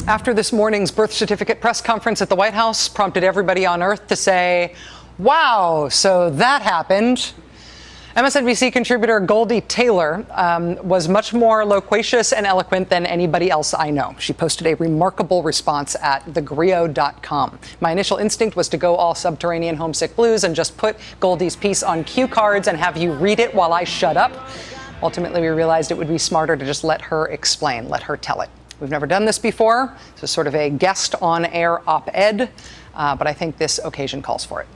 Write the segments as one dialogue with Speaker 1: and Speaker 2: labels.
Speaker 1: After this morning's birth certificate press conference at the White House prompted everybody on Earth to say, wow, so that happened. MSNBC contributor Goldie Taylor was much more loquacious and eloquent than anybody else I know. She posted a remarkable response at thegrio.com. My initial instinct was to go all Subterranean Homesick Blues and just put Goldie's piece on cue cards and have you read it while I shut up. Ultimately, we realized it would be smarter to just let her explain, let her tell it. We've never done this before. This is sort of a guest on-air op-ed, but I think this occasion calls for it.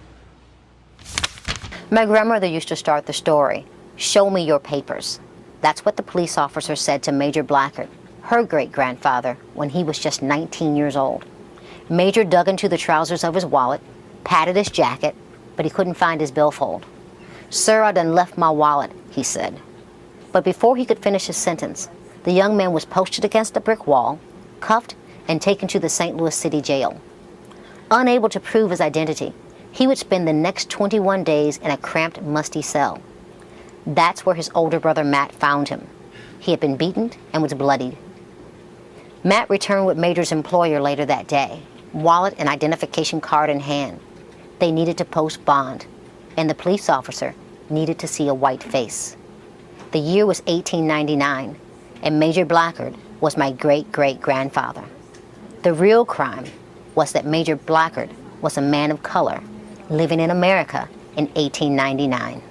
Speaker 2: My grandmother used to start the story, "Show me your papers." That's what the police officer said to Major Blackard, her great-grandfather, when he was just 19 years old. Major dug into the trousers of his wallet, patted his jacket, but he couldn't find his billfold. "Sir, I done left my wallet," he said. But before he could finish his sentence, the young man was posted against a brick wall, cuffed, and taken to the St. Louis City Jail. Unable to prove his identity, he would spend the next 21 days in a cramped, musty cell. That's where his older brother Matt found him. He had been beaten and was bloodied. Matt returned with Major's employer later that day, wallet and identification card in hand. They needed to post bond, and the police officer needed to see a white face. The year was 1899, and Major Blackard was my great-great-grandfather. The real crime was that Major Blackard was a man of color living in America in 1899.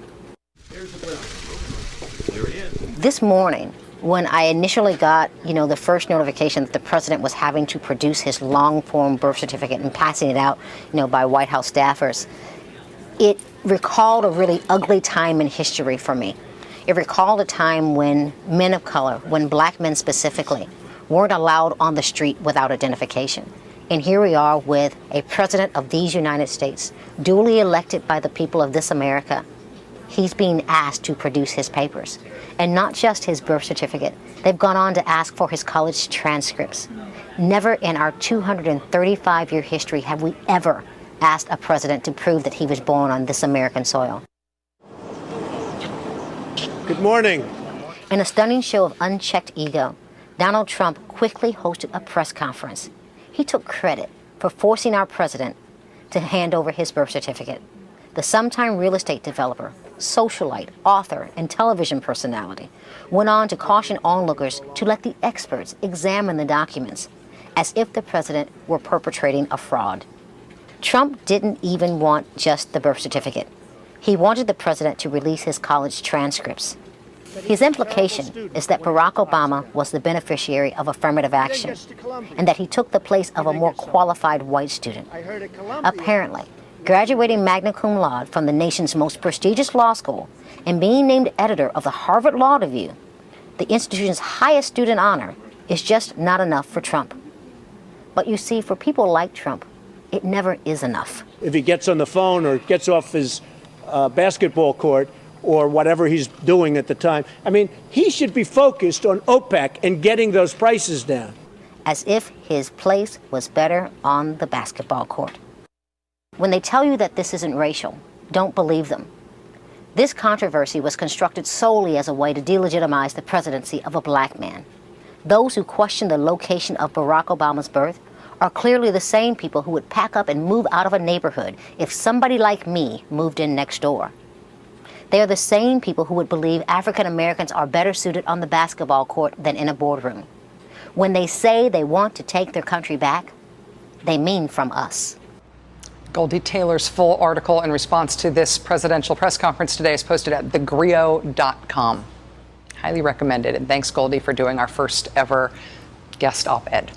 Speaker 2: This morning, when I initially got, the first notification that the president was having to produce his long-form birth certificate and passing it out, by White House staffers, it recalled a really ugly time in history for me. It recalled a time when men of color, when black men specifically, weren't allowed on the street without identification. And here we are with a president of these United States, duly elected by the people of this America. He's being asked to produce his papers. And not just his birth certificate. They've gone on to ask for his college transcripts. Never in our 235-year history have we ever asked a president to prove that he was born on this American soil.
Speaker 3: Good morning.
Speaker 2: In a stunning show of unchecked ego, Donald Trump quickly hosted a press conference. He took credit for forcing our president to hand over his birth certificate. The sometime real estate developer, socialite, author, and television personality went on to caution onlookers to let the experts examine the documents, as if the president were perpetrating a fraud. Trump didn't even want just the birth certificate. He wanted the president to release his college transcripts. His implication is that Barack Obama was the beneficiary of affirmative action and that he took the place of a more qualified white student. Apparently, graduating magna cum laude from the nation's most prestigious law school and being named editor of the Harvard Law Review, the institution's highest student honor, is just not enough for Trump. But you see, for people like Trump, it never is enough.
Speaker 3: If he gets on the phone or gets off his basketball court or whatever he's doing at the time, he should be focused on OPEC and getting those prices down.
Speaker 2: As if his place was better on the basketball court. When they tell you that this isn't racial, don't believe them. This controversy was constructed solely as a way to delegitimize the presidency of a black man. Those who question the location of Barack Obama's birth are clearly the same people who would pack up and move out of a neighborhood if somebody like me moved in next door. They are the same people who would believe African Americans are better suited on the basketball court than in a boardroom. When they say they want to take their country back, they mean from us.
Speaker 1: Goldie Taylor's full article in response to this presidential press conference today is posted at thegrio.com. Highly recommended. And thanks, Goldie, for doing our first ever guest op-ed.